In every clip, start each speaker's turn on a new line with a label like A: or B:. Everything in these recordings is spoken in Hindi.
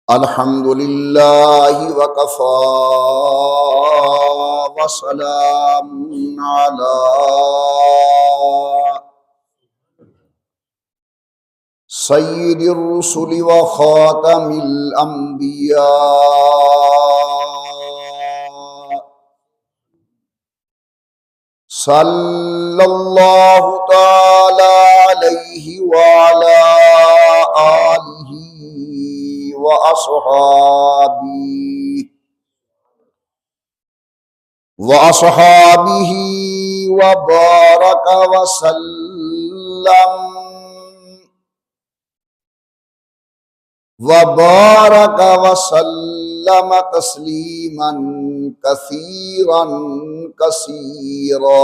A: अल्हम्दुलिल्लाहि वकफ़ा वसलामुन अला सय्यिदिर रुसुलि व खातमिल अंबिया सल्लल्लाहु तआला अलैहि व अला आलिहि व अस्हाबिही व बारक वसल्लम तस्लीमन कसीरन कसीरा।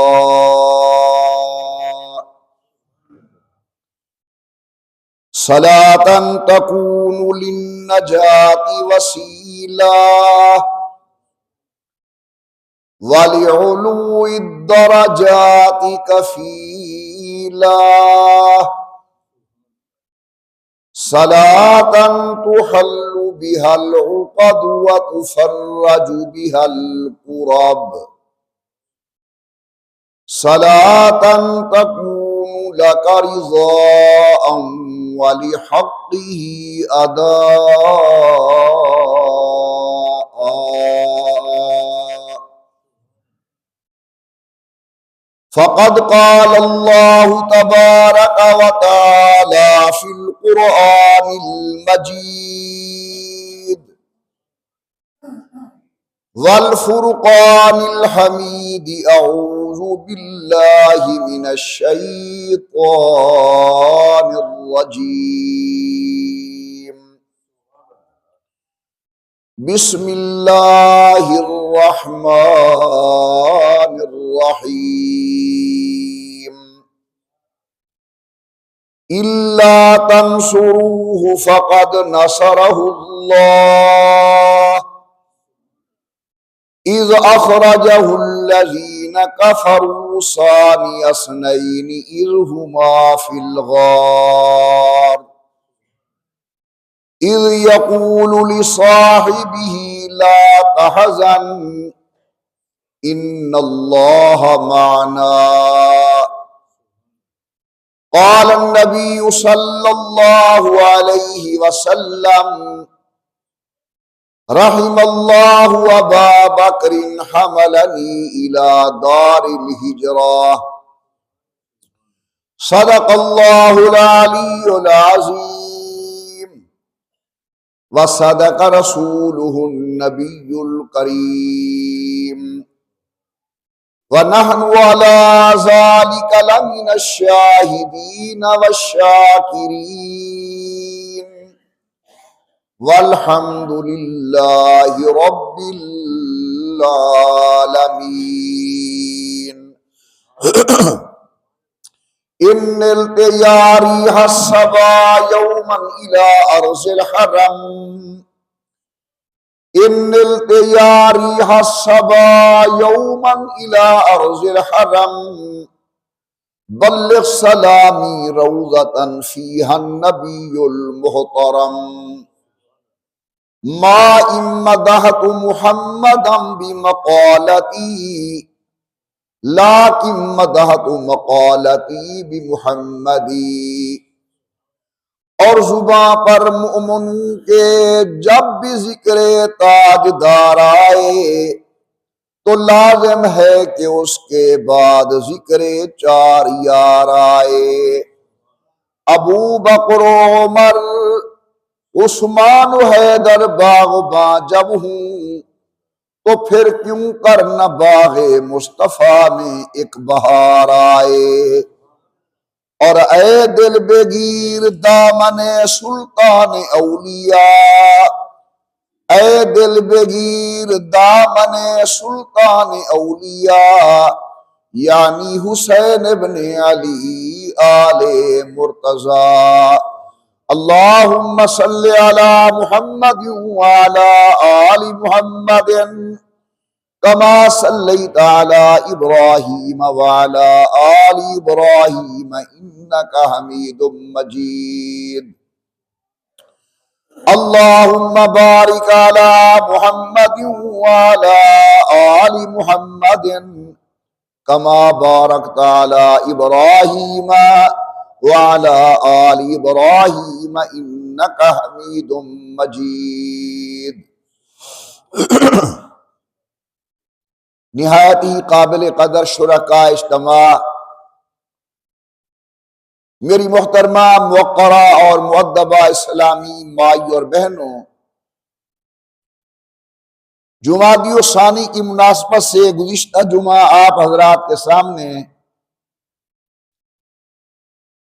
A: सलातन तकूनु लिन्नजाति वसीला वलिउलूइ दरजाति कफीला। सलातन तुहल्लु बिहल उक़द व तुफ़र्रजु बिहल कुरब। सलातन तकूनु लक रिज़ाअन व लिहक़्क़िही अदाअ। फ़क़द क़ाल अल्लाहु तबारक व तआला फ़िल क़ुरआनिल मजीद वल फ़ुरक़ानिल हमीद। अऊज़ु बिल्लाहि मिनश शैतानिर रजीम। बिस्मिल्लाहिर रहमानिर रहीम। इल्ला तंसुरूहु फ़क़द नसरहुल्लाह इज़ अख़रजहुल्लज़ीन कफ़रू सानिय स्नैनि इज़ हुमा फ़िल ग़ार इज़ यक़ूलु लिसाहिबिही ला तहज़न इन्नल्लाह मअना। क़ाल नबी सल्लल्लाहु अलैहि वसल्लम रहिमल्लाहु अबा बकरिन हमलनी इला दारिल हिजरा। सदक़ल्लाहुल अलीयुल अज़ीम व सदक़ रसूलुहुन नबियुल करीम व नहनु अला ज़ालिका लमिनश शाहिदीन वश्शाकिरीन वल्हम्दुलिल्लाहि रब्बिल आलमीन। इन्निल तयारी हस्सबा यौमन इला अर्ज़िल हरम। इन्निल तयारी हस्सबा यौमन इला अर्ज़िल हरम बल्लिग़ सलामी रौज़तन फ़ीहा नबियुल मुहतरम। मा इम्मदहतु मुहम्मदन बिमक़ालती लाकिन मदहतु मक़ालती बिमुहम्मदी। और जुबां पर मुअमिनों के जब भी जिक्र ताजदार आए तो लाजिम है कि उसके बाद जिक्र चार यार आए। अबू बकर उमर उस्मान हैदर बाग़बां जब हूँ तो फिर क्यों कर न बाग़े मुस्तफ़ा में एक बहार आए। और ए दिल बेगीर दामने सुल्तान औलिया, ए दिल बेगीर दामने सुल्तान औलिया यानी हुसैन इब्ने अली आले मुर्तज़ा। अल्लाहुम्मा सल्लि अला मुहम्मद व अला आलि मुहम्मदिन कमा सल्लैता अला इब्राहीम व अला आलि इब्राहीम इन्नका हमीदुम मजीद। अल्लाहुम्मा बारिक अला मुहम्मदिन व अला आलि मुहम्मदिन कमा बारकता अला इब्राहीम व अला आलि इब्राहीम इन्नका हमीदुम मजीद। निहायत ही काबिल कदर शुरका इज्तिमा, मेरी मोहतरमा मुवक्करा और मुअद्दबा इस्लामी माई और बहनों, जुमादियो सानी की मुनासबत से गुज़िश्ता जुमा आप हजरात के सामने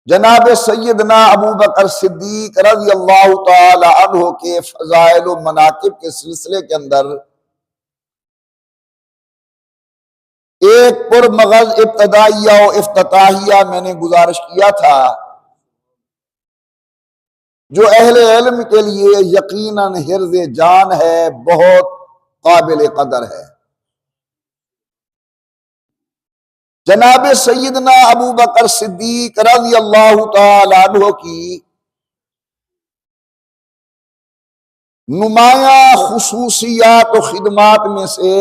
A: जनाब सैयदना अबू बकर सिद्दीक रज़ी अल्लाह तआला अन्हु के फ़ज़ाइल व मनाकिब के सिलसिले के अंदर एक पुरमगज़ इब्तदाइया और इफ्तिताहिया मैंने गुजारिश किया था, जो अहले इल्म के लिए यकीनन हिर्ज़े जान है, बहुत काबिल कदर है। जनाब सैयदना अबू बकर सिद्दीक रज़ी अल्लाह तआला अन्हु की नुमाया खुसूसियात और खिदमात में से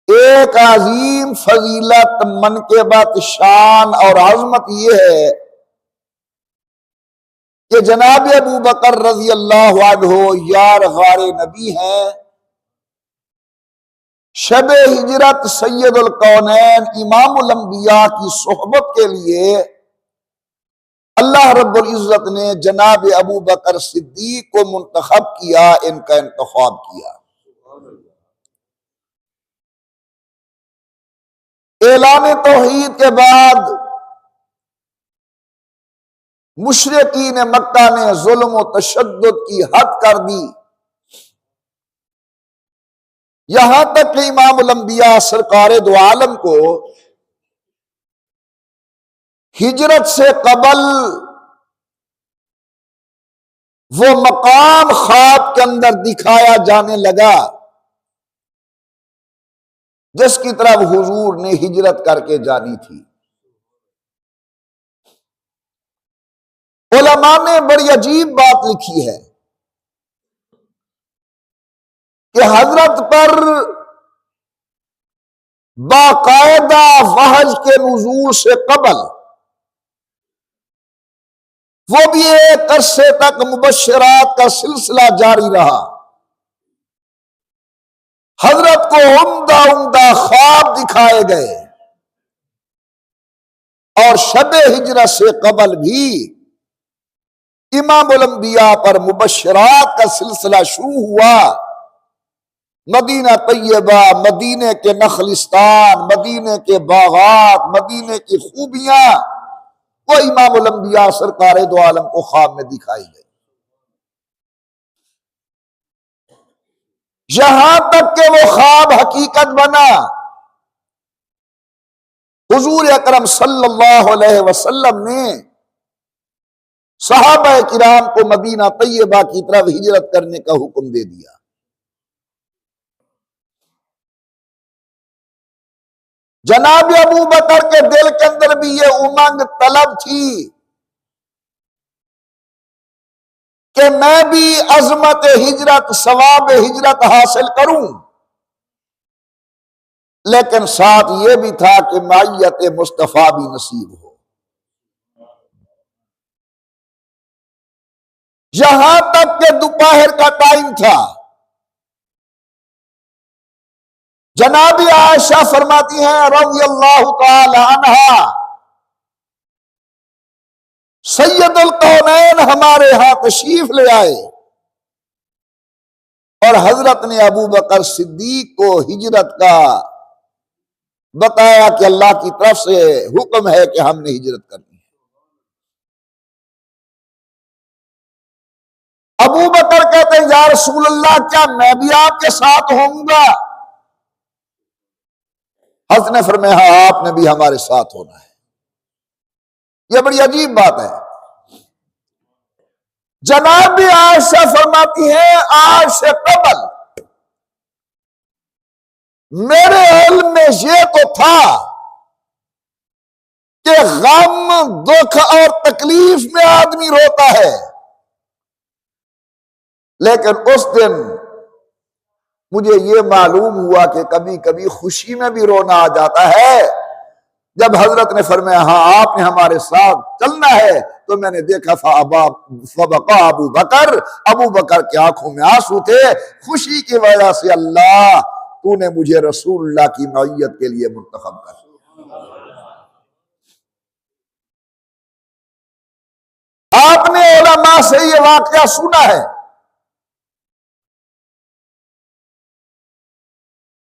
A: एक अजीम फजीलत, मनक़िबत, शान और अज़मत यह है कि जनाब अबू बकर रज़ी अल्लाह अन्हु यार गारे नबी हैं। शब हिजरत सैयदुल कौनैन इमामुल अंबिया की सोहबत के लिए अल्लाह रब्बुल इज़्ज़त ने जनाब अबू बकर सिद्दीक को मुंतखब किया, इनका इंतखाब किया। ऐलान तौहीद के बाद मुशरिकीन मक्का ने जुल्म व तशद्दुद की हद कर दी, यहां तक कि इमामुल अंबिया सरकारे दो आलम को हिजरत से कबल वो मकाम ख्वाब के अंदर दिखाया जाने लगा जिसकी तरफ हुजूर ने हिजरत करके जानी थी। उलमा ने बड़ी अजीब बात लिखी है कि हजरत पर बाकायदा वहज के नुज़ूल से कबल वो भी एक अरसे तक मुबश्शिरात का सिलसिला जारी रहा। हजरत को उम्दा उम्दा ख्वाब दिखाए गए और शबे हिजरत से कबल भी इमामुल अंबिया पर मुबश्शिरात का सिलसिला शुरू हुआ। मदीना तैयबा, मदीने के नखलिस्तान, मदीने के बागात, मदीने की खूबियां वो इमामुल अंबिया सरकारे दो आलम को ख्वाब में दिखाई गई। यहां तक कि वो ख्वाब हकीकत बना। हुजूर अकरम सल्लल्लाहु अलैहि वसल्लम ने सहाबा किराम को मदीना तैयबा की तरफ हिजरत करने का हुक्म दे दिया। जनाब अबू बकर के दिल के अंदर भी ये उमंग तलब थी कि मैं भी अजमत हिजरत, सवाब हिजरत हासिल करूं, लेकिन साथ ये भी था कि मायत मुस्तफा भी नसीब हो। यहां तक कि दोपहर का टाइम था। जनाब आयशा फरमाती हैं रज़ी अल्लाह तआला अन्हा, सैयदुल कौनैन हमारे यहां तशरीफ ले आए और हजरत ने अबू बकर सिद्दीक को हिजरत का बताया कि अल्लाह की तरफ से हुक्म है कि हमने हिजरत करनी है। अबू बकर कहते हैं या रसूल अल्लाह, क्या मैं भी आपके साथ होऊंगा? हज़रत ने फरमाया हाँ, आपने भी हमारे साथ होना है। यह बड़ी अजीब बात है। जनाब आयशा फरमाती है आज से कबल मेरे इल्म में ये तो था कि गम, दुख और तकलीफ में आदमी रोता है, लेकिन उस दिन मुझे ये मालूम हुआ कि कभी कभी खुशी में भी रोना आ जाता है। जब हजरत ने फरमाया हाँ आपने हमारे साथ चलना है, तो मैंने देखा फबका अबू बकर की आंखों में आंसू थे, खुशी की वजह से। अल्लाह तूने मुझे रसूलुल्लाह की मईयत के लिए मुंतखब कर। आपने उलमा से ये वाकया सुना है।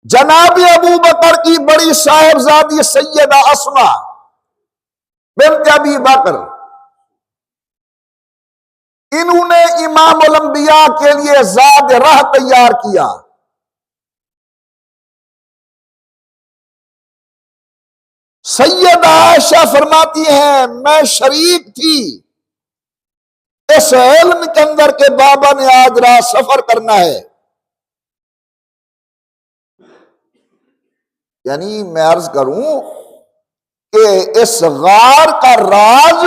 A: जनाब अबू बकर की बड़ी साहिबजादी सैयदा अस्मा बिन्त अबी बकर, इन्होंने इमाम उलंबिया के लिए ज़ाद राह तैयार किया। सैयदा आयशा फरमाती हैं मैं शरीक थी इस इल्म के अंदर के बाबा ने आज रात सफर करना है। यानी मैं अर्ज करूं कि इस गार का राज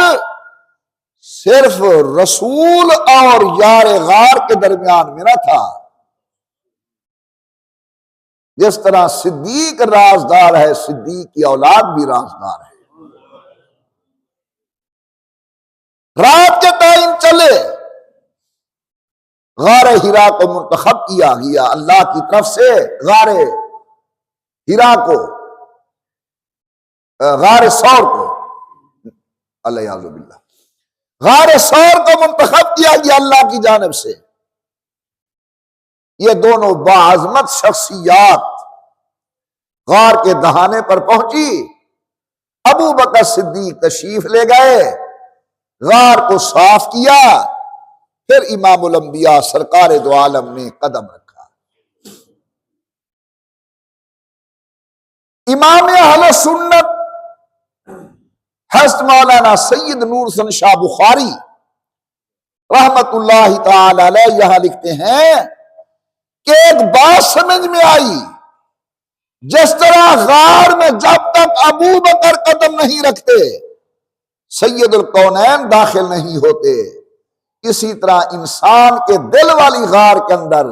A: सिर्फ रसूल और यार गार के दरमियान में न था। जिस तरह सिद्दीक राजदार है, सिद्दीक की औलाद भी राजदार है। रात के टाइम चले, गारे हिरा को मुंतखब किया गया अल्लाह की तरफ से। गारे हिरा को, गारे सौर को, अल्लाह गारे सौर को मुंतखब किया गया अल्लाह की जानिब से। ये दोनों बाअज़मत शख्सियात गार के दहाने पर पहुंची। अबू बकर सिद्दीक तशरीफ ले गए, गार को साफ किया, फिर इमामुल अंबिया सरकार दो आलम ने कदम रखा। इमाम अहले सुन्नत हज़रत मौलाना सैयद नूर सन शाह बुखारी रहमतुल्लाहि ताला अलैह यहां लिखते हैं कि एक बात समझ में आई, जिस तरह गार में जब तक अबू बकर कदम नहीं रखते सैयदुल कौनैन दाखिल नहीं होते, इसी तरह इंसान के दिल वाली गार के अंदर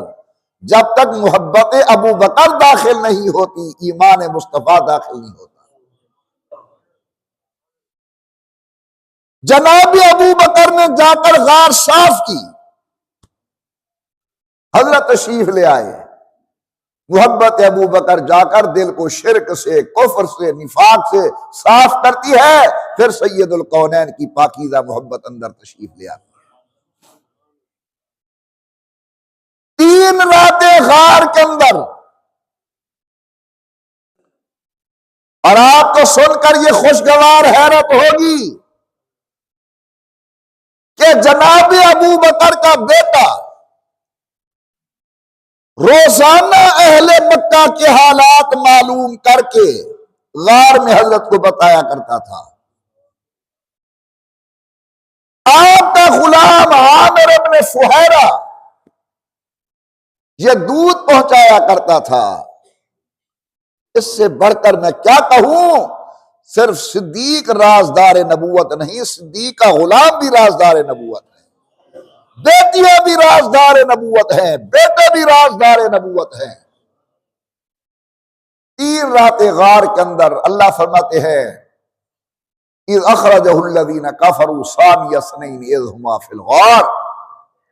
A: जब तक मोहब्बत अबू बकर दाखिल नहीं होती, ईमान मुस्तफा दाखिल नहीं होता। जनाब अबू बकर ने जाकर गार साफ की, हजरत तशरीफ ले आए। मोहब्बत अबू बकर जाकर दिल को शिरक से, कुफ्र से, निफाक से साफ करती है, फिर सैयदुल कौनैन की पाकीज़ा मोहब्बत अंदर तशरीफ ले आती है। 3 रातें गार के अंदर, और आपको सुनकर यह खुशगवार हैरत होगी कि जनाब अबू बकर का बेटा रोजाना अहले मक्का के हालात मालूम करके गार में हजरत को बताया करता था। आपका गुलाम आमिर इब्न फुहैरा यह दूध पहुंचाया करता था। इससे बढ़कर मैं क्या कहूं, सिर्फ सिद्दीक राजदार नबूवत नहीं, सिद्दीक का गुलाम भी राजदार नबूवत है, बेटियां भी राजदार नबूवत हैं, बेटे भी राजदार नबूवत हैं। 3 रातें गार के अंदर अल्लाह फरमाते हैं इज़ अखरजहुल्लज़ीना कफरू सानिया स्नैन इज़ हुमा फिल गार,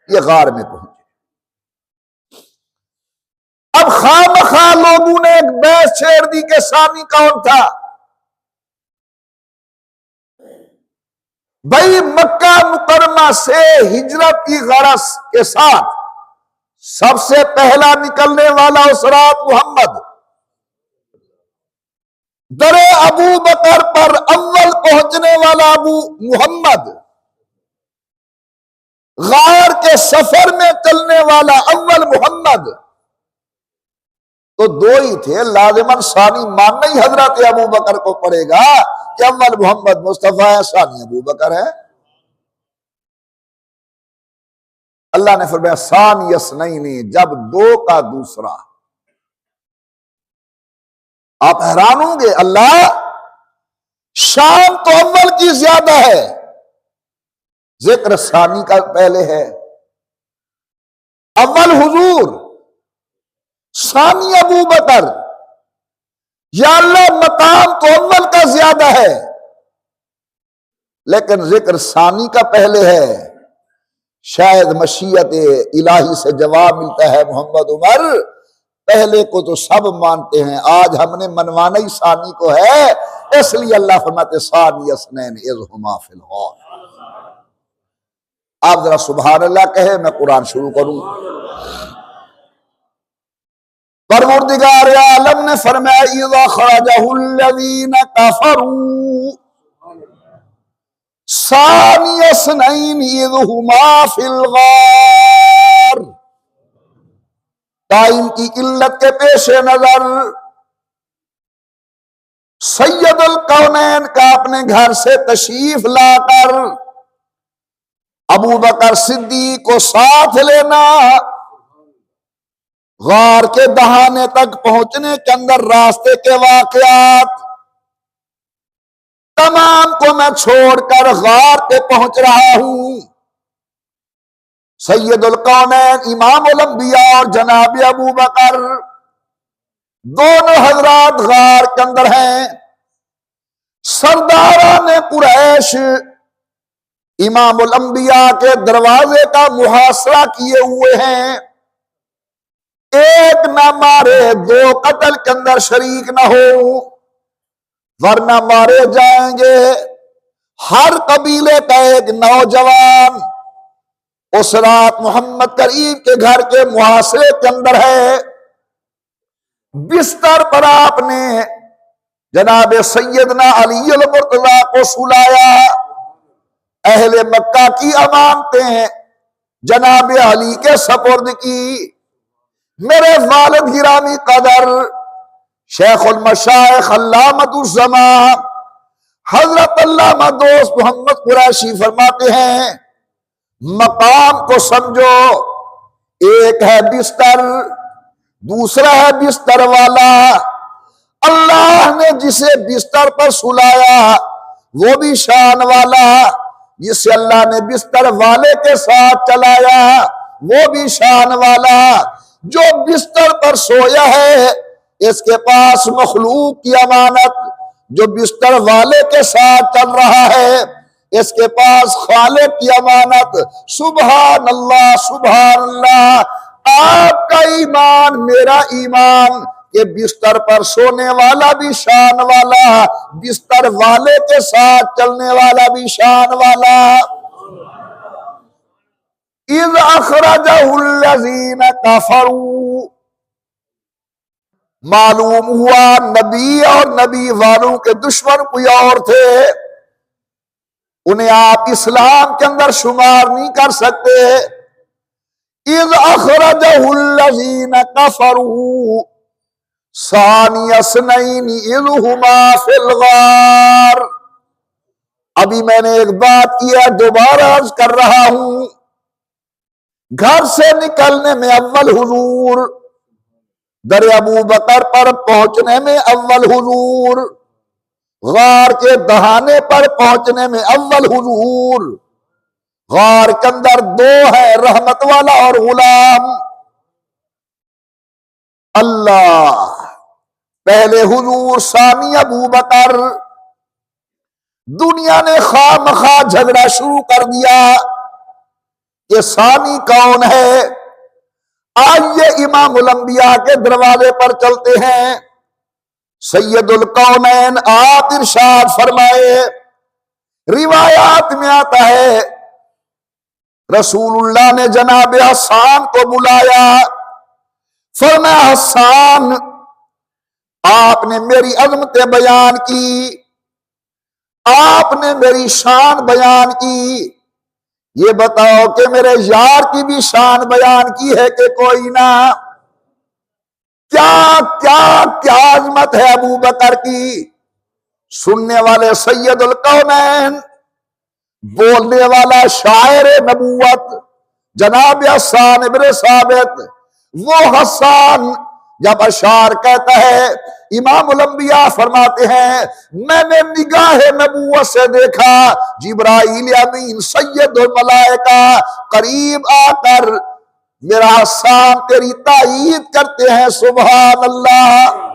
A: ये गार में पहुंचे। अब खामखा लोगों ने एक बहस छेड़ दी कि सानी कौन था। भाई मक्का मुकरमा से हिजरत की गरज के साथ सबसे पहला निकलने वाला उस रात मोहम्मद, दरे अबू बकर पर अव्वल पहुंचने वाला अबू मोहम्मद, गार के सफर में चलने वाला अव्वल मोहम्मद, तो 2 ही थे। लाजिमन सानी मानना ही हजरत अबू बकर को पड़ेगा कि अव्वल मोहम्मद मुस्तफा है, सानी अबू बकर है। अल्लाह ने फरमाया सानी यसनैनी, जब 2 का दूसरा। आप हैरान होंगे, अल्लाह शान तो अव्वल की ज्यादा है, जिक्र सानी का पहले है। अव्वल हुजूर, सानी अबू बकर, या अल्लाह मकाम तो अव्वल का ज्यादा है, लेकिन जिक्र सानी का पहले है। शायद मशीयत इलाही से जवाब मिलता है, मोहम्मद उमर पहले को तो सब मानते हैं, आज हमने मनवाना ही सानी को है, इसलिए अल्लाह फरमाते सानी यसनैन इज़ हुमा फिल गौर। आप जरा सुभान अल्लाह कहे, मैं कुरान शुरू करूं। परवरदिगार आलम ने फरमाया इज़ा खरजहुल लज़ीना कफरू सानी यसनैन इज़ हुमा फिल गौर। टाइम की किल्लत के पेश नजर सैयदुल कौनैन का अपने घर से तशरीफ लाकर अबू बकर सिद्दीक को साथ लेना, गार के दहाने तक पहुंचने के अंदर रास्ते के वाकयात तमाम को मैं छोड़कर गार पे पहुंच रहा हूं। सैयदुल कौनैन इमामुल अंबिया और जनाब अबू बकर दोनों हजरात गार के अंदर हैं। सरदाराने कुरैश इमामुल अंबिया के दरवाजे का मुहासरा किए हुए हैं, एक न मारे दो कत्ल के अंदर शरीक न हो, वरना मारे जाएंगे। हर कबीले का एक नौजवान उस रात मोहम्मद करीम के घर के मुहासरे के अंदर है। बिस्तर पर आपने जनाब सैयदना अली अल मुर्तजा को सुलाया। अहले मक्का की अमानतें जनाब अली के सपुर्द की। मेरे वालिद गिरामी कदर शेखुल मशाइख अल्लामतुज़्ज़मा हजरत अल्लामा दोस्त मोहम्मद कुरैशी फरमाते हैं, मकाम को समझो, एक है बिस्तर, दूसरा है बिस्तर वाला। अल्लाह ने जिसे बिस्तर पर सुलाया वो भी शान वाला, जिसे अल्लाह ने बिस्तर वाले के साथ चलाया वो भी शान वाला। जो बिस्तर पर सोया है इसके पास मखलूक की अमानत, जो बिस्तर वाले के साथ चल रहा है इसके पास खालिक की अमानत। सुभान अल्लाह, सुभान अल्लाह। आपका ईमान मेरा ईमान कि बिस्तर पर सोने वाला भी शान वाला, बिस्तर वाले के साथ चलने वाला भी शान वाला। इज़ अखरजहुल लज़ीना कफरू, मालूम हुआ नबी और नबी वालों के दुश्मन कोई और थे, उन्हें आप इस्लाम के अंदर शुमार नहीं कर सकते। इज़ अखरजहुल लज़ीना कफरू सानी यसनैन इज़ हुमा फिल गार। अभी मैंने एक बात की है, दोबारा अर्ज कर रहा हूं। घर से निकलने में अव्वल हुजूर, दर अबू बकर पर पहुंचने में अव्वल हुजूर, गार के दहाने पर पहुंचने में अव्वल हुजूर। गार के अंदर दो है, रहमत वाला और गुलाम। अल्लाह पहले हुजूर सानी अबू बकर। दुनिया ने खामखा झगड़ा शुरू कर दिया कि सानी कौन है। आइए इमामुल अंबिया के दरवाजे पर चलते हैं। सैयदुल कौनैन आप इरशाद फरमाए, रिवायात में आता है रसूलुल्लाह ने जनाब हसन को बुलाया। फरमाया हसन, आपने मेरी अजमतें बयान की, आपने मेरी शान बयान की, ये बताओ कि मेरे यार की भी शान बयान की है कि कोई ना? क्या क्या क्या अजमत है अबू बकर की। सुनने वाले सैयदुल कौनैन, बोलने वाला शायर नबूवत जनाब हसन इब्न साबित। वो हसन जब अशार कहता है, इमाम उलंबिया फरमाते हैं, मैंने निगाह नबूवत से देखा जिब्राइल अमीन सैयदुल मलाइका करीब आकर मेरा शान तेरी ताईद करते हैं, सुभान अल्लाह।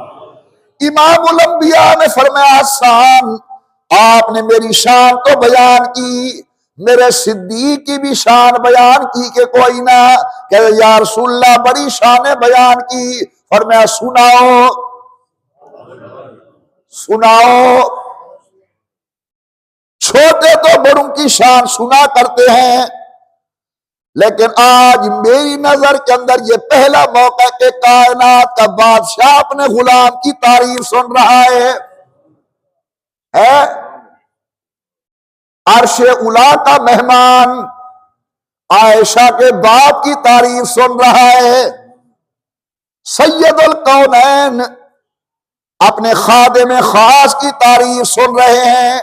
A: इमाम उलंबिया ने फरमाया, शान आपने मेरी शान तो बयान की, मेरे सिद्दीक की भी शान बयान की कि कोई ना कहे या रसूलल्लाह बड़ी शान बयान की। फरमाया सुनाओ सुनाओ। छोटे तो बड़ों की शान सुना करते हैं, लेकिन आज मेरी नजर के अंदर ये पहला मौका के कायनात का बादशाह अपने गुलाम की तारीफ सुन रहा है? अर्शे उला का मेहमान आयशा के बाप की तारीफ सुन रहा है। सैयदुल कौनैन अपने खादिम खास की तारीफ सुन रहे हैं।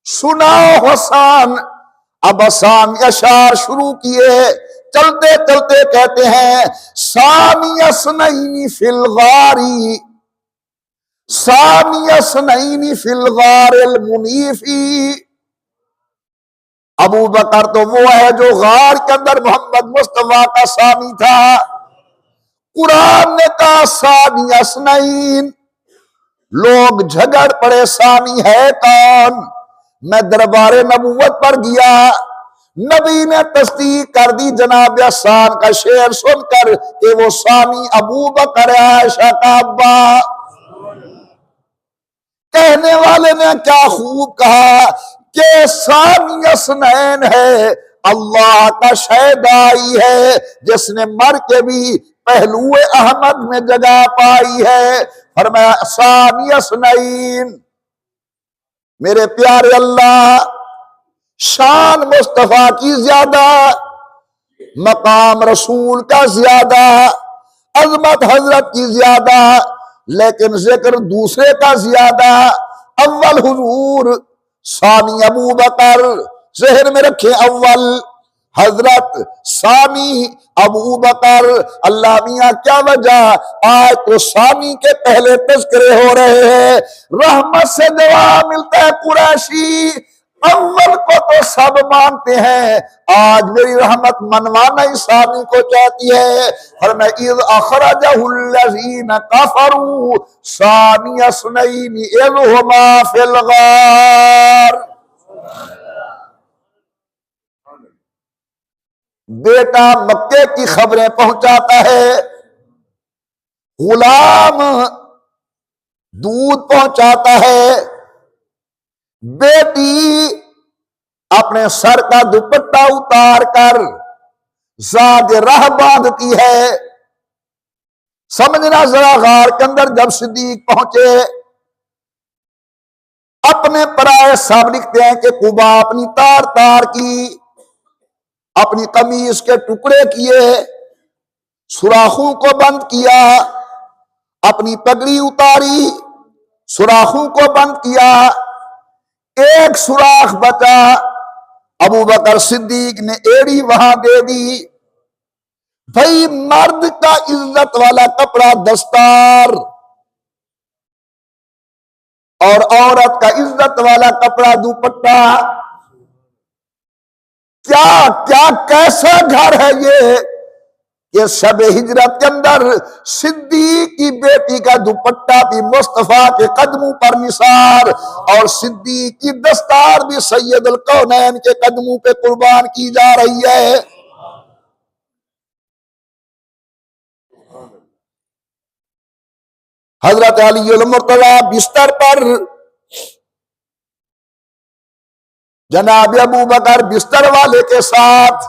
A: सुनाओ हसान। अब हसान अशार शुरू किए, चलते चलते कहते हैं, सानियसनैनी फिल गारी, सानियसनैनी फिल गारिल मुनीफी। अबू बकर तो वो है जो गार के अंदर मोहम्मद मुस्तफा का सानी था। कुरान ने कहा सानियसनैन, लोग झगड़ पड़े सानी है कौन। मैं दरबारे नबूवत पर गया, नबी ने तस्दीक कर दी जनाब हसान का शेर सुनकर कि वो सानी अबू बकर आयशा का अब्बा। कहने वाले ने क्या खूब कहा कि सानी हसनैन है, अल्लाह का शहदाई है जिसने मर के भी पहलुए अहमद में जगह पाई है। फरमाया सानी हसनैन। मेरे प्यारे अल्लाह, शान मुस्तफा की ज्यादा, मकाम रसूल का ज्यादा, अजमत हजरत की ज्यादा, लेकिन जिक्र दूसरे का ज्यादा। अव्वल हुजूर, सानी अबू बकर, जहन में रखे अव्वल हजरत, सानी अबू बकर। अल्लाह मियाँ क्या वजह, आज तो सानी के पहले तस्करे हो रहे हैं। रहमत से जवाब मिलता है कुरैशी, अव्वल को तो सब मानते हैं, आज मेरी रहमत मनवाना ही सानी को चाहती है। फरमाया इज़ अखरजहुल्लज़ीना कफरू सानी अस्नैनि इज़ हुमा फिल गार। बेटा मक्के की खबरें पहुंचाता है, गुलाम दूध पहुंचाता है, बेटी अपने सर का दुपट्टा उतार कर जाद राह बांधती है। समझना जरा, गार के अंदर जब सिद्दीक पहुंचे, अपने पराए साहब लिखते हैं कि कुबा अपनी तार तार की, अपनी कमीज के टुकड़े किए, सुराखों को बंद किया, अपनी पगड़ी उतारी, सुराखों को बंद किया, एक सुराख बचा, अबू बकर सिद्दीक ने एड़ी वहां दे दी। भाई मर्द का इज्जत वाला कपड़ा दस्तार और औरत का इज्जत वाला कपड़ा दुपट्टा, क्या क्या कैसा घर है ये शब हिजरत के अंदर सिद्दीक की बेटी का दुपट्टा भी मुस्तफा के कदमों पर निसार, और सिद्दीक की दस्तार भी सैयदुल कौनैन के कदमों पे कुर्बान की जा रही है। हजरत अली मुर्तजा बिस्तर पर, जनाब अबू बकर बिस्तर वाले के साथ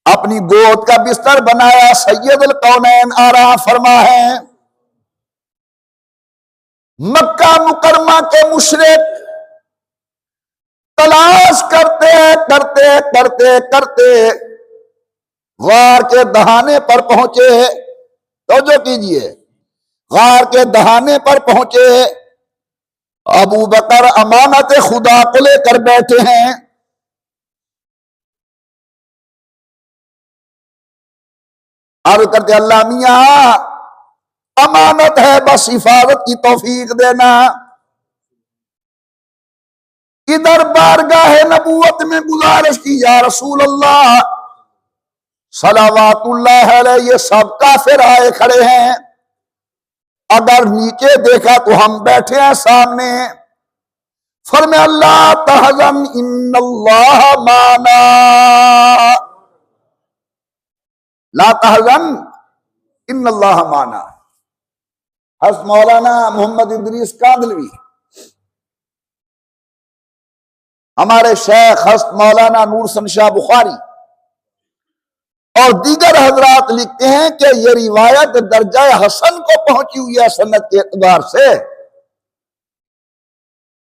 A: अपनी गोद का बिस्तर बनाया, सैयदुल कौनैन आराम फरमा है। मक्का मुकरमा के मुशरिक तलाश करते करते करते करते गार के दहाने पर पहुंचे। तो जो कीजिए, गार के दहाने पर पहुंचे, अबू बकर अमानत खुदा को लेकर बैठे हैं। अर्ज करते अल्लाह मियां अमानत है, बस हिफाजत की तौफीक देना। इधर बारगाह नबूवत में गुजारिश की, या रसूल अल्लाह सलावातुल्लाह अलैहि, ये सब काफिर आए खड़े हैं, अगर नीचे देखा तो हम बैठे हैं सामने। फरमाया अल्लाह तहज़न इन्नल्लाह माना, ला तहज़न इन्नल्लाह माना। हज़रत मौलाना मोहम्मद इदरीस कांदलवी, हमारे शेख हज़रत मौलाना नूरसन शाह बुखारी और दीगर हजरात लिखते हैं कि यह रिवायत दर्जा हसन को पहुंची हुई है सनद के एतबार से,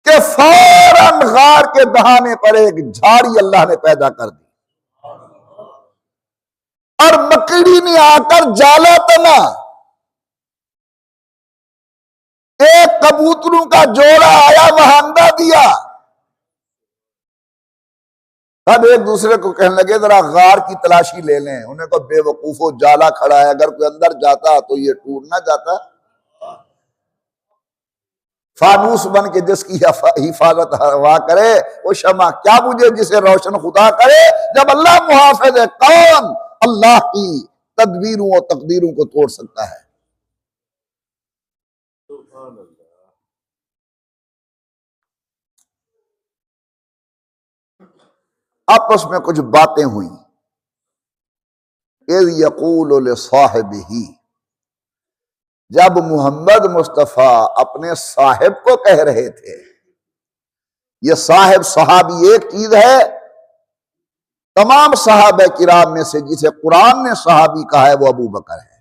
A: कि फौरन गार के बहाने पर एक झाड़ी अल्लाह ने पैदा कर दी और मकड़ी ने आकर जाला तना। एक कबूतरों का जोड़ा आया, वह अंडा दिया। तब एक दूसरे को कहने लगे जरा गार की तलाशी ले लें। उन्हें को बेवकूफो, जाला खड़ा है, अगर कोई अंदर जाता तो ये टूट ना जाता। फानूस बन के जिसकी हिफाजत हवा करे वो शमा क्या बुझे जिसे रोशन खुदा करे। जब अल्लाह मुहाफिज है, कौन अल्लाह की तदबीरों और तकदीरों को तोड़ सकता है। आपस में कुछ बातें हुई। यक़ूल साहिबिही, जब मोहम्मद मुस्तफा अपने साहिब को कह रहे थे, ये साहिब सहाबी एक चीज है, तमाम सहाबा किराम में से जिसे कुरान ने सहाबी कहा है वो अबू बकर है।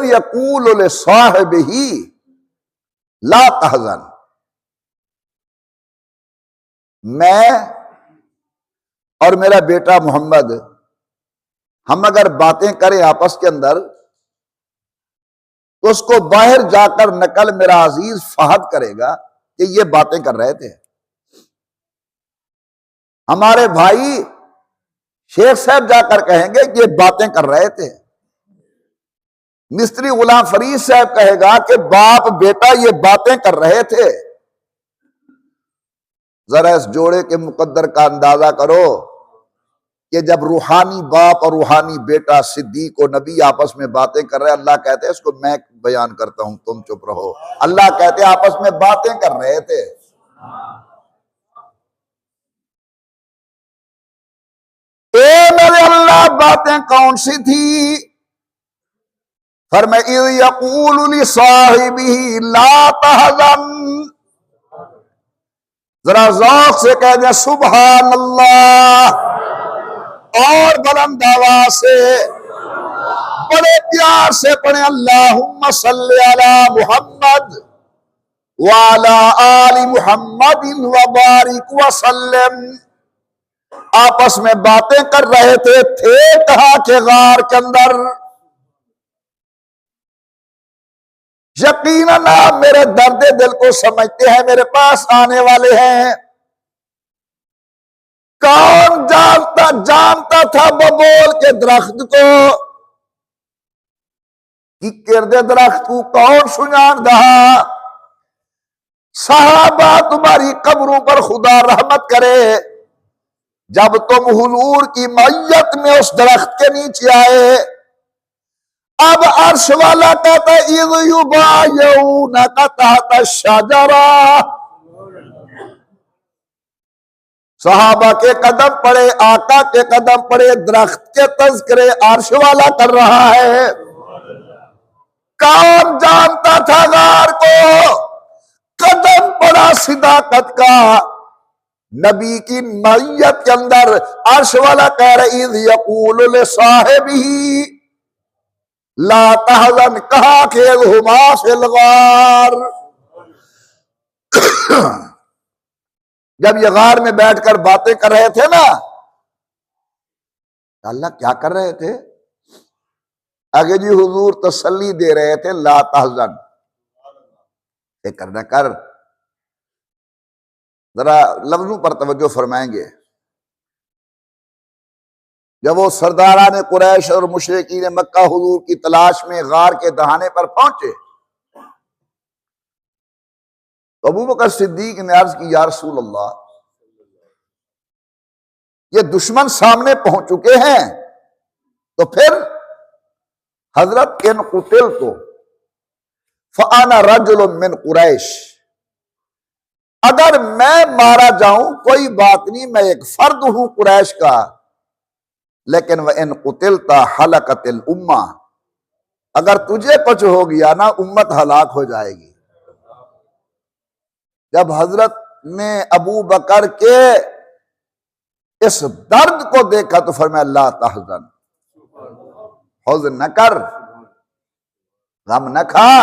A: यक़ूल साहिबिही ला तहज़न, मैं और मेरा बेटा मोहम्मद, हम अगर बातें करें आपस के अंदर तो उसको बाहर जाकर नकल मेरा अजीज फहद करेगा कि ये बातें कर रहे थे। हमारे भाई शेख साहब जाकर कहेंगे कि ये बातें कर रहे थे। मिस्त्री गुलाम फरीद साहब कहेगा कि बाप बेटा ये बातें कर रहे थे। जरा इस जोड़े के मुकद्दर का अंदाजा करो कि जब रूहानी बाप और रूहानी बेटा सिद्दीक और नबी आपस में बातें कर रहे हैं, अल्लाह कहते हैं इसको मैं बयान करता हूं, तुम चुप रहो। अल्लाह कहते हैं आपस में बातें कर रहे थे। मेरे अल्लाह बातें कौन सी थी? फरमाया इज़ यक़ूलु लिसाहिबिही ला तहज़न, जरा ज़ौक़ से कह दे सुभान अल्लाह, और बुलंद आवाज से बड़े प्यार से पढ़े अल्लाहुम्मा सल्ली अला मुहम्मद व अला आलि मुहम्मदिन व बारिक व सल्लम। आपस में बातें कर रहे थे कहा के गार के अंदर। यकीनन आप मेरे दर्द दिल को समझते हैं, मेरे पास आने वाले हैं। कौन जानता था बबोल के दरख्त को कि किरदे दरख्त को कौन सुजान रहा। सहाबा तुम्हारी कब्रों पर खुदा रहमत करे, जब तुम हुजूर की मैयत में उस दरख्त के नीचे आए, अब अर्श वाला कहता इज़ युबायऊनका तहत शजरा, सहाबा के कदम पड़े, आका के कदम पड़े, दरख्त के तज़किरे अर्श वाला कर रहा है। कौन जानता था गार को? कदम पड़ा सिदाकत का नबी की मैयत के अंदर। अर्श वाला कह रहे इज़ यक़ूलु लिसाहिबिही ला तहज़न, कहा कि हुमा फिल गार। जब ये गार में बैठकर बातें कर रहे थे ना, अल्लाह क्या कर रहे थे? आगे जी हुजूर तसल्ली दे रहे थे ला तहज़न, फिक्र न कर। जरा लफ्जों पर तवज्जो फरमाएंगे। जब वो सरदारान कुरैश और मुशरिकीन मक्का हुजूर की तलाश में गार के दहाने पर पहुंचे तो अबू बकर सिद्दीक ने अर्ज की, या रसूल अल्लाह, ये दुश्मन सामने पहुंच चुके हैं, तो फिर हजरत इन कुतिल तो फ़अना रजुल मिन कुरैश, अगर मैं मारा जाऊं कोई बात नहीं, मैं एक फर्द हूं कुरैश का, लेकिन वह इन कुतिलता हलकतिल उम्मा, अगर तुझे कुछ हो गया ना उम्मत हलाक हो जाएगी। जब हजरत ने अबू बकर के इस दर्द को देखा तो फरमाया, ला तहज़न, हुज़्न न कर, गम न खा,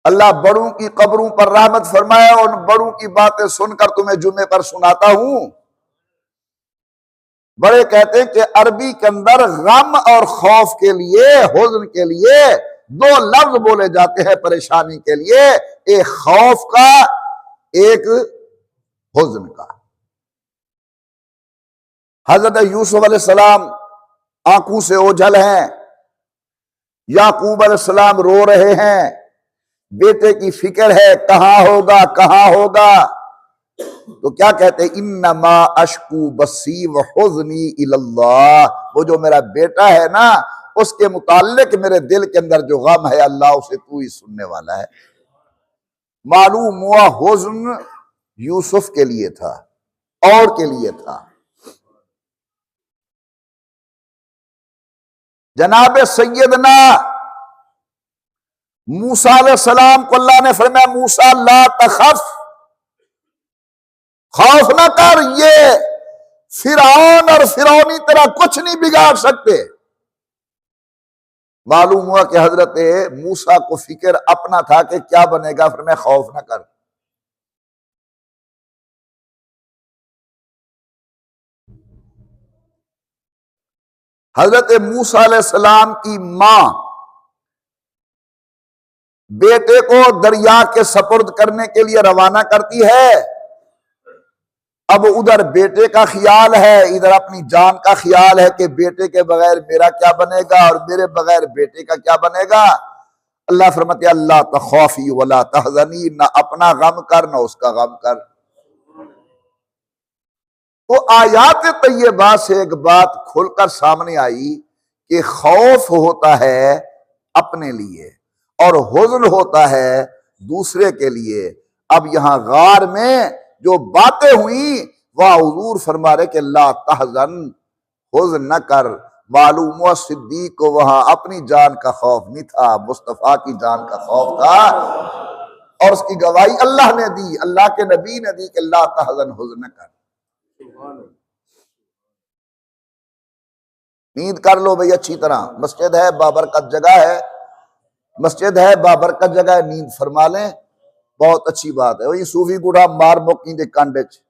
A: अल्लाह बड़ों की कब्रों पर रहमत फरमाया, उन बड़ों की बातें सुनकर तुम्हें जुम्मे पर सुनाता हूं। बड़े कहते हैं कि अरबी के अंदर गम और खौफ के लिए, हुज़्न के लिए दो लफ्ज बोले जाते हैं परेशानी के लिए, एक खौफ का, एक हुज़्न का। हजरत यूसुफ अलैहिस्सलाम आंखों से ओझल हैं, याकूब अलैहिस्सलाम रो रहे हैं, बेटे की फिक्र है, कहां होगा कहां होगा। तो क्या कहते हैं, इन्नमा अशकू बसी व हुज़्नी इलल्लाह, वो जो मेरा बेटा है ना उसके मुताल्लिक मेरे दिल के अंदर जो गम है अल्लाह उसे तू ही सुनने वाला है। मालूम हुआ हुज़्न यूसुफ के लिए था और के लिए था। जनाब सैयदना मूसा अलैहिस्सलाम को अल्लाह ने फरमाया, मूसा ला तखफ, खौफ ना कर, ये फिरौन और फिरौनी तेरा कुछ नहीं बिगाड़ सकते। मालूम हुआ कि हजरत मूसा को फिक्र अपना था कि क्या बनेगा, फिर मैं खौफ ना कर। हजरत मूसा अलैहिस्सलाम की मां बेटे को दरिया के सपुर्द करने के लिए रवाना करती है। अब उधर बेटे का ख्याल है, इधर अपनी जान का ख्याल है कि बेटे के बगैर मेरा क्या बनेगा और मेरे बगैर बेटे का क्या बनेगा। अल्लाह फरमाते अल्लाह तखौफी वला तहज़नी, ना अपना गम कर ना उसका गम कर। तो आयात तय्यबा से एक बात खुलकर सामने आई कि खौफ होता है अपने लिए और हुज़्न होता है दूसरे के लिए। अब यहां गार में जो बातें हुई वह हुजूर फरमा रहे कि ला तहज़न, हुज़्न न कर। मालूम हुआ सिद्दीक को वहां अपनी जान का खौफ नहीं था, मुस्तफा की जान का खौफ था, और उसकी गवाही अल्लाह ने दी, अल्लाह के नबी ने दी कि ला तहज़न, हुज़्न न कर। नींद कर लो भाई अच्छी तरह, मस्जिद है, बाबरकत जगह है, मस्जिद है, बाबरकत जगह है, नींद फरमा लें, बहुत अच्छी बात है। वही सूफी गुड़ा मार मुक्की दे कांडे च।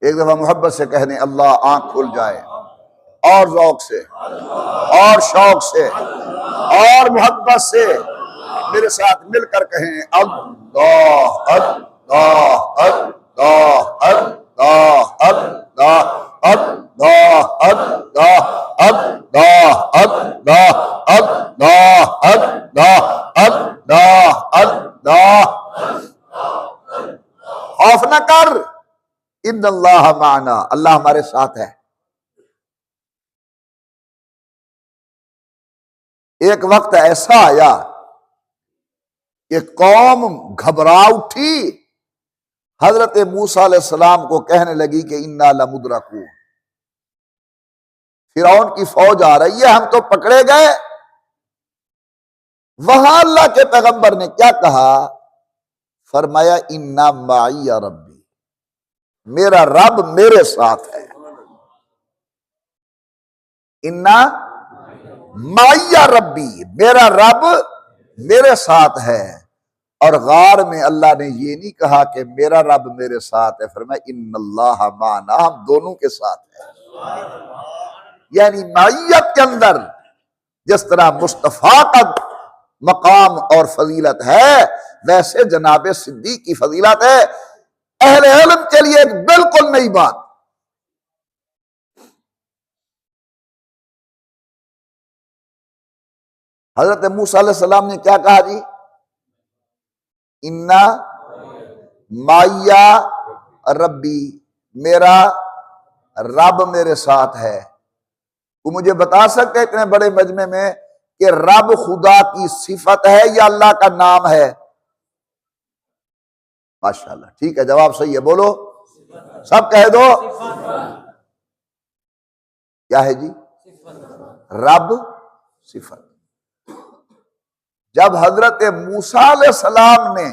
A: एक दफा मोहब्बत से कहने अल्लाह, आंख खुल जाए, और ज़ौक से और शौक से और मोहब्बत से मेरे साथ मिलकर कहें अल्लाह अल्लाह अल्लाह अल्लाह अल्लाह अल्लाह अल्लाह अल्लाह अल्लाह अल्लाह अल्लाह अल्लाह अल्लाह। खौफ न कर, इन्नल्लाह माना, अल्लाह हमारे साथ है। एक वक्त ऐसा आया कि कौम घबरा उठी, हजरत मूसा अलैहिस्सलाम को कहने लगी कि इन्ना लमुद्रकून, फिरौन की फौज आ रही है, हम तो पकड़े गए। वहां अल्लाह के पैगंबर ने क्या कहा, फरमाया इन्ना माइया रब्बी, मेरा रब मेरे साथ है। इन्ना माइया रब्बी, मेरा रब मेरे साथ है। और गार में अल्लाह ने ये नहीं कहा कि मेरा रब मेरे साथ है, फरमाया इन्नल्लाह माना, हम दोनों के साथ है। यानी माइयत के अंदर जिस तरह मुस्तफा का मकाम और फजीलत है, वैसे जनाब सिद्दीक की फजीलत है। अहले इल्म के लिए एक बिल्कुल नई बात। हजरत मूसा अलैहि सलाम ने क्या कहा जी? इन्ना माया रब्बी, मेरा रब मेरे साथ है। वो मुझे बता सकते इतने बड़े मजमे में कि रब खुदा की सिफत है या अल्लाह का नाम है? माशाल्लाह, ठीक है, जवाब सही है, बोलो सब कह दो। क्या है जी? रब सिफत। जब हजरत मूसा अलैहिस्सलाम ने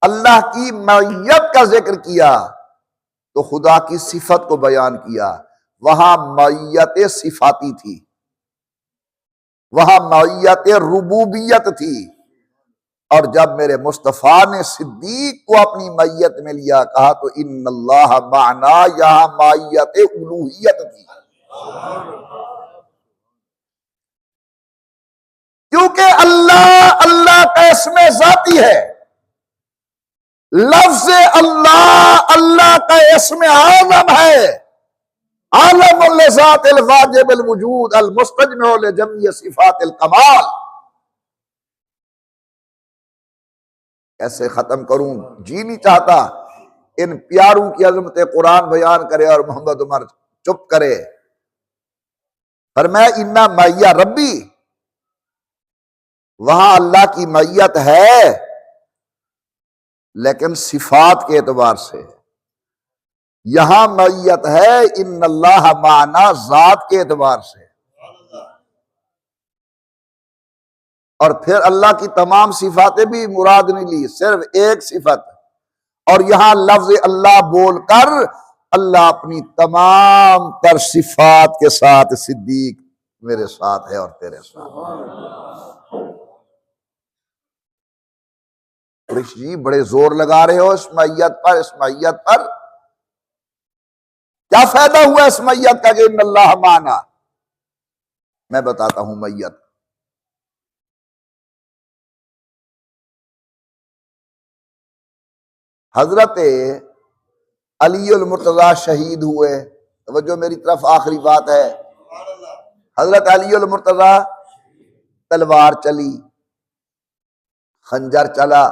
A: अल्लाह की मैयत का जिक्र किया तो खुदा की सिफत को बयान किया। वहां मैयत सिफाती थी, वहां मैयत रुबूबियत थी। और जब मेरे मुस्तफा ने सिद्दीक को अपनी मैयत में लिया, कहा तो इन्नल्लाह माना, यहां मैयत उलूहियत थी। क्योंकि अल्लाह अल्लाह का इसमें जाती है। लफ्ज़ अल्लाह अल्लाह का इसमें आज़म है। आलमुल ज़ातिल वाजिबुल वजूद अल मुस्तजमिउ लिजमी सिफातिल कमाल। ऐसे खत्म करूं, जी नहीं चाहता इन प्यारों की अजमत कुरान बयान करे और मोहम्मद उमर चुप करे। फरमाया इन्ना मैया रब्बी, वहां अल्लाह की मैयत है लेकिन सिफात के एतबार से। यहां मैयत है इन्नल्लाह माना, जात के एतबार से। और फिर अल्लाह की तमाम सिफातें भी मुराद नहीं ली, सिर्फ एक सिफत। और यहां लफ्ज अल्लाह बोलकर अल्लाह अपनी तमाम तर सिफात के साथ, सिद्दीक मेरे साथ है और तेरे साथ। कुरैश जी बड़े जोर लगा रहे हो इस मैयत पर, इस मैयत पर। क्या फायदा हुआ इस मैयत का कि इन्नल्लाह माना? मैं बताता हूं मैयत। हजरत अलीउल मुर्तजा शहीद हुए। तवज्जो मेरी तरफ, आखिरी बात है। हजरत अलीउल मुर्तजा, तलवार चली, खंजर चला।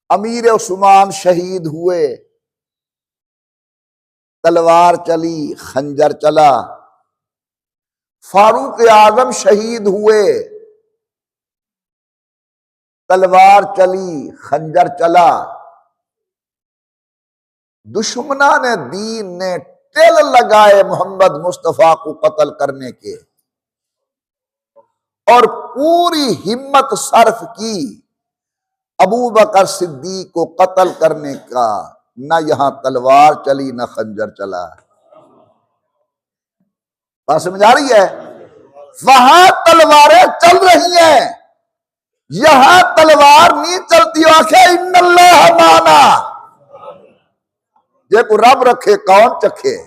A: अमीर उस्मान शहीद हुए, तलवार चली, खंजर चला। फारूक आजम शहीद हुए, तलवार चली, खंजर चला। दुश्मना ने दीन ने टेल लगाए मोहम्मद मुस्तफा को कत्ल करने के, और पूरी हिम्मत सर्फ की अबू बकर सिद्दीक को कत्ल करने का। न यहां तलवार चली न खंजर चला। बात समझ आ रही है? वहां तलवारें चल रही हैं, यहां तलवार नहीं चलती। आखे इन्नल्लाह माना, ये को रब रखे कौन चखे।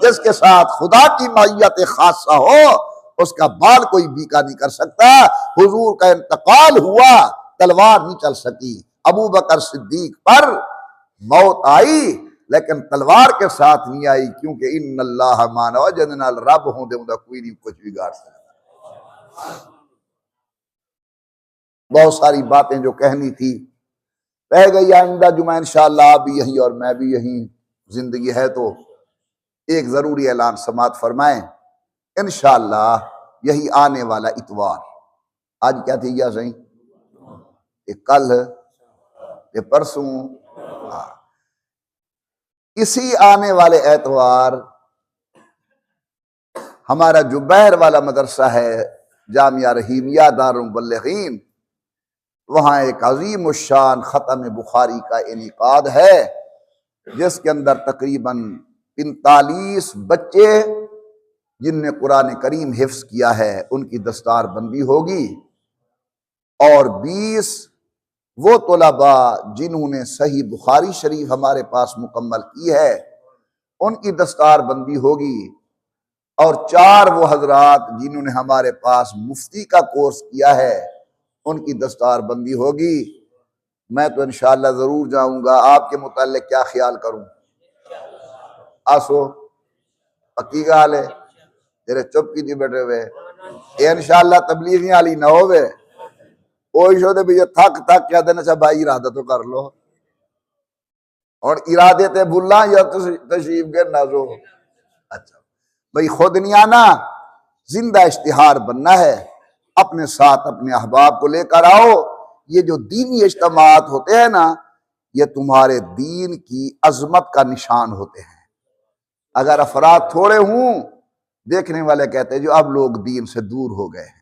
A: जिसके साथ खुदा की माइयत खासा हो उसका बाल कोई बीका नहीं कर सकता। हुजूर का इंतकाल हुआ, तलवार नहीं चल सकी। अबू बकर सिद्दीक पर मौत आई लेकिन तलवार के साथ नहीं आई, क्योंकि इन्नल्लाह माना जिहदे नाल रब होंदे उहदा कोई नहीं कुछ बिगाड़ सकता। बहुत सारी बातें जो कहनी थी रह गई। आइंदा जुमा इंशाअल्लाह आप भी यहीं और मैं भी यहीं, जिंदगी है तो एक जरूरी ऐलान समात फरमाएं इंशाअल्लाह। यही आने वाला इतवार, आज क्या थी या सही, ये कल, ये परसों, इसी आने वाले एतवार हमारा जो बहर वाला मदरसा है जामिया रहीमिया दारुल मुबल्लिगीन, वहां एक अजीम शान खत्म बुखारी का इनेकाद है, जिसके अंदर तकरीबन 45 बच्चे जिनने कुरान करीम हिफ्स किया है उनकी दस्तार बंदी होगी, और 20 वो तलबा जिन्होंने सही बुखारी शरीफ हमारे पास मुकम्मल की है उनकी दस्तार बंदी होगी, और 4 वो हजरात जिन्होंने हमारे पास मुफ्ती का कोर्स किया है उनकी दस्तार बंदी होगी। मैं तो इंशाअल्लाह जरूर जाऊंगा। आपके मुताल्लिक क्या ख्याल करूं? आसो पक्की गाल है, तेरे चुप की थी बैठे हुए ये इंशाअल्लाह तबलीगी वाली ना होवे कोई शो दे भी थक थक क्या देना चाह भाई इरादा तो कर लो और इरादे ते भूला या तशरीफ के नाजो। अच्छा भाई खुद नहीं आना, जिंदा इश्तिहार बनना है, अपने साथ अपने अहबाब को लेकर आओ। ये जो दीनी इज्तिमात होते हैं ना, ये तुम्हारे दीन की अजमत का निशान होते हैं। अगर अफराद थोड़े हों, देखने वाले कहते हैं जो अब लोग दीन से दूर हो गए हैं,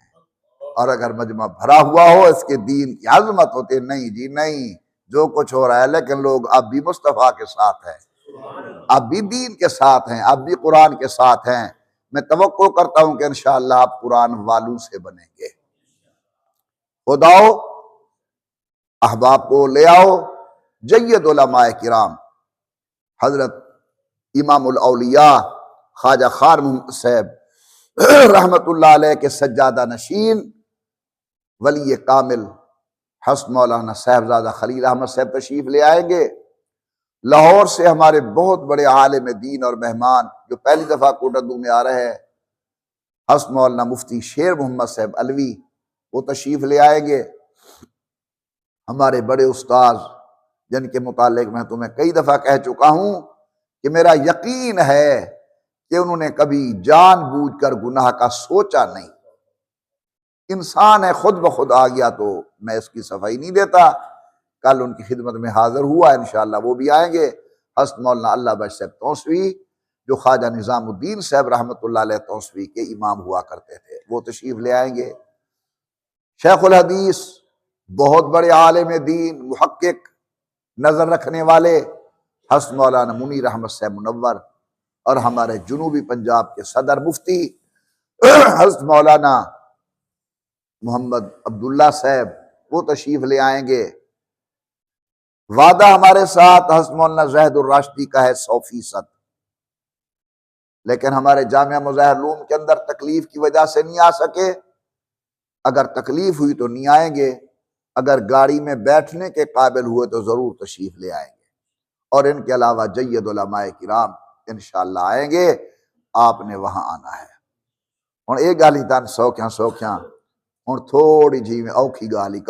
A: और अगर मजमा भरा हुआ हो इसके दीन की अजमत होती है। नहीं जी नहीं, जो कुछ हो रहा है लेकिन लोग अब भी मुस्तफ़ा के साथ हैं, अब भी दीन के साथ हैं, अब भी कुरान के साथ हैं। मैं तवक्को करता हूं कि इंशाअल्लाह आप कुरान वालों से बनेंगे। खुदाओ अहबाब को ले आओ। जय्यद उलमाए किराम हजरत इमामुल औलिया ख्वाजा खान मोहम्मद साहब रहमतुल्लाह अलैह के सज्जादा नशीन वली कामिल हसन मौलाना साहबजादा खलील अहमद साहब तशरीफ ले आएंगे। लाहौर से हमारे बहुत बड़े आलिम दीन और मेहमान जो पहली दफा कोटद्दू में आ रहे हैं, हसन मौलाना मुफ्ती शेर मोहम्मद साहब अलवी, वो तशरीफ ले आएंगे। हमारे बड़े उस्ताद जिनके मुतालिक मैं तुम्हें कई दफा कह चुका हूं कि मेरा यकीन है कि उन्होंने कभी जानबूझकर गुनाह का सोचा नहीं। इंसान है, खुद ब खुद आ गया तो मैं इसकी सफाई नहीं देता। कल उनकी खिदमत में हाजिर हुआ, इंशाअल्लाह वो भी आएंगे। हसन मौलाना अल्लाह बख्श साहब तौसवी जो ख्वाजा निज़ामुद्दीन साहब रहमतुल्लाह अलैह तौसवी के इमाम हुआ करते थे, वो तशरीफ ले आएंगे। शेखुल हदीस बहुत बड़े आलिम दीन मुहक्किक नजर रखने वाले हसन मौलाना मुनीर अहमद साहब मुनव्वर, और हमारे जुनूबी पंजाब के सदर मुफ्ती हसन मौलाना मोहम्मद अब्दुल्ला साहब, वो तशरीफ ले आएंगे। वादा हमारे साथ हसन मौलाना ज़ैदुर राशिदी का है 100%, लेकिन हमारे जामिया मुज़ाहिर के अंदर तकलीफ की वजह से नहीं आ सके। अगर तकलीफ हुई तो नहीं आएंगे, अगर गाड़ी में बैठने के काबिल हुए तो जरूर तशरीफ ले आएंगे। और इनके अलावा जय्यद उलमाए किराम इंशाअल्लाह आएंगे, आपने वहां आना है। और एक गाली तन सौख्या और थोड़ी जी में औखी गाली